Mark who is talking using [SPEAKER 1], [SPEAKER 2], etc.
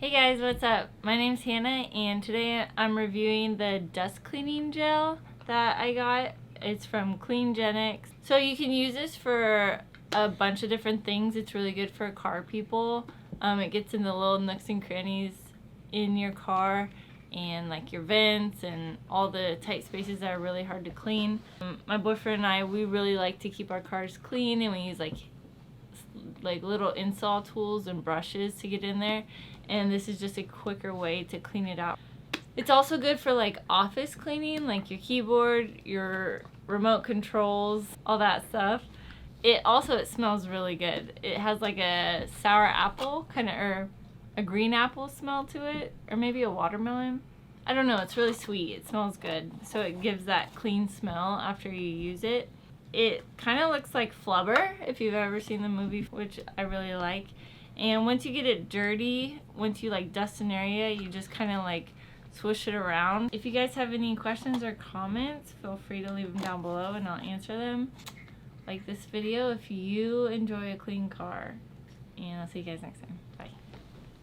[SPEAKER 1] Hey guys, what's up? My name's Hannah and today I'm reviewing the dust cleaning gel that I got. It's from Cleangenix. So you can use this for a bunch of different things. It's really good for car people. It gets in the little nooks and crannies in your car and like your vents and all the tight spaces that are really hard to clean. My boyfriend and I, we really like to keep our cars clean, and we use like little install tools and brushes to get in there, and this is just a quicker way to clean it out. It's also good for like office cleaning, like your keyboard, your remote controls, all that stuff. It smells really good. It has like a sour apple kind of, or a green apple smell to it, or maybe a watermelon. I don't know, it's really sweet. It smells good, so it gives that clean smell after you use it. It kind of looks like Flubber, if you've ever seen the movie, which I really like. And once you get it dirty, once you like dust an area, you just kind of like swish it around. If you guys have any questions or comments, feel free to leave them down below and I'll answer them. Like this video if you enjoy a clean car. And I'll see you guys next time. Bye.